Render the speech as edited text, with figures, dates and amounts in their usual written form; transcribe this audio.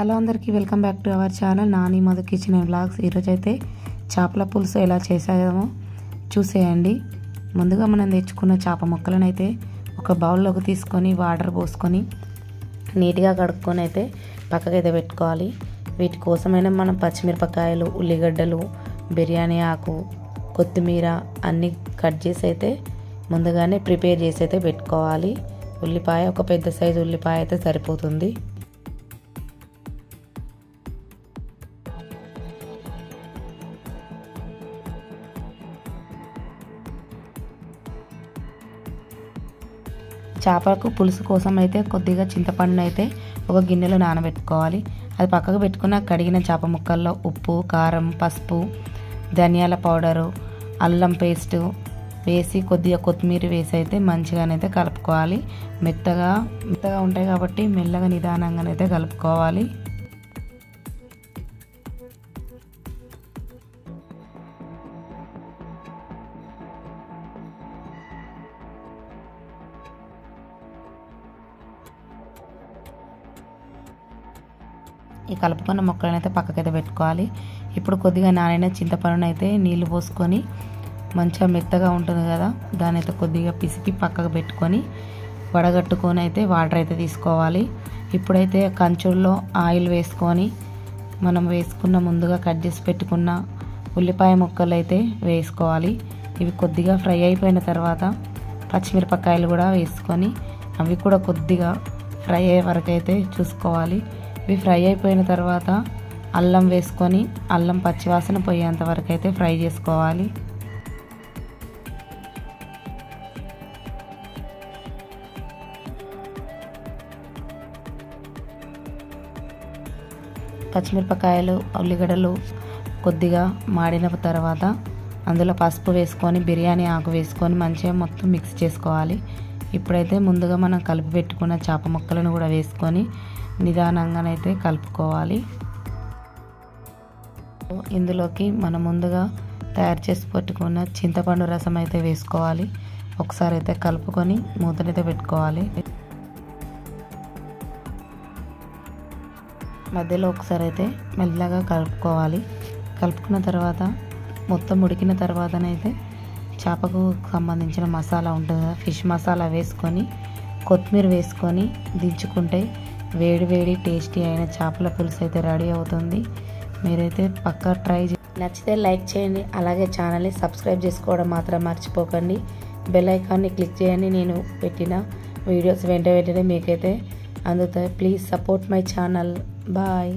Hello అందరికీ welcome back to our channel Nani Madhu kitchen and vlogs. ఈరోజు అయితే చేపల పులుసు ఎలా చేసామో చూసేయండి. ముందుగా మనం తెచ్చుకున్న చేప ముక్కలను అయితే ఒక బౌల్లోకి తీసుకొని వాటర్ పోసుకొని నీట్గా కడుక్కొని అయితే పక్కకైతే పెట్టుకోవాలి. వీటి కోసమైనా మనం పచ్చిమిరపకాయలు, ఉల్లిగడ్డలు, బిర్యానీ ఆకు, కొత్తిమీర అన్నీ కట్ చేసి అయితే ముందుగానే ప్రిపేర్ చేసి అయితే పెట్టుకోవాలి. ఉల్లిపాయ ఒక పెద్ద సైజు ఉల్లిపాయ అయితే సరిపోతుంది. చేపలకు పులుసు కోసం అయితే కొద్దిగా చింతపండు అయితే ఒక గిన్నెలో నానబెట్టుకోవాలి. అది పక్కకు పెట్టుకున్న కడిగిన చేప ముక్కల్లో ఉప్పు, కారం, పసుపు, ధనియాల పౌడరు, అల్లం పేస్టు వేసి కొద్దిగా కొత్తిమీర వేసి అయితే మంచిగానైతే కలుపుకోవాలి. మెత్తగా ఉంటాయి కాబట్టి మెల్లగా నిదానంగానైతే కలుపుకోవాలి. ఈ కలుపుకున్న ముక్కలను అయితే పక్కకైతే పెట్టుకోవాలి. ఇప్పుడు కొద్దిగా నానిన చింతపండును అయితే నీళ్లు పోసుకొని మంచిగా మెత్తగా ఉంటుంది కదా, దాని అయితే కొద్దిగా పిసికి పక్కకు పెట్టుకొని వడగట్టుకొని అయితే వాటర్ అయితే తీసుకోవాలి. ఇప్పుడైతే కంచుల్లో ఆయిల్ వేసుకొని మనం వేసుకున్న ముందుగా కట్ చేసి పెట్టుకున్న ఉల్లిపాయ ముక్కలు అయితే వేసుకోవాలి. ఇవి కొద్దిగా ఫ్రై అయిపోయిన తర్వాత పచ్చిమిరపకాయలు కూడా వేసుకొని అవి కూడా కొద్దిగా ఫ్రై అయ్యే వరకు అయితే చూసుకోవాలి. ఇవి ఫ్రై అయిపోయిన తర్వాత అల్లం వేసుకొని అల్లం పచ్చివాసన పోయేంత వరకు అయితే ఫ్రై చేసుకోవాలి. పచ్చిమిరపకాయలు, ఉల్లిగడ్డలు కొద్దిగా మాడిన తర్వాత అందులో పసుపు వేసుకొని బిర్యానీ ఆకు వేసుకొని మంచిగా మొత్తం మిక్స్ చేసుకోవాలి. ఇప్పుడైతే ముందుగా మనం కలిపి పెట్టుకున్న చేప ముక్కలను కూడా వేసుకొని నిదానంగానైతే కలుపుకోవాలి. ఇందులోకి మనం ముందుగా తయారు చేసి పెట్టుకున్న చింతపండు రసం అయితే వేసుకోవాలి. ఒకసారి అయితే కలుపుకొని మూతనైతే పెట్టుకోవాలి. మధ్యలో ఒకసారి అయితే మెల్లగా కలుపుకోవాలి. కలుపుకున్న తర్వాత మొత్తం ఉడికిన తర్వాతనైతే చేపకు సంబంధించిన మసాలా ఉంటుంది కదా, ఫిష్ మసాలా వేసుకొని కొత్తిమీర వేసుకొని దించుకుంటే వేడి వేడి టేస్టీ అయిన చేపల పులుసు అయితే రెడీ అవుతుంది. మీరైతే పక్కా ట్రై నచ్చితే లైక్ చేయండి. అలాగే ఛానల్ని సబ్స్క్రైబ్ చేసుకోవడం మాత్రం మర్చిపోకండి. బెల్ ఐకాన్ని క్లిక్ చేయండి. నేను పెట్టిన వీడియోస్ వెంటనే మీకైతే అందుతాయి. Please support my channel. Bye.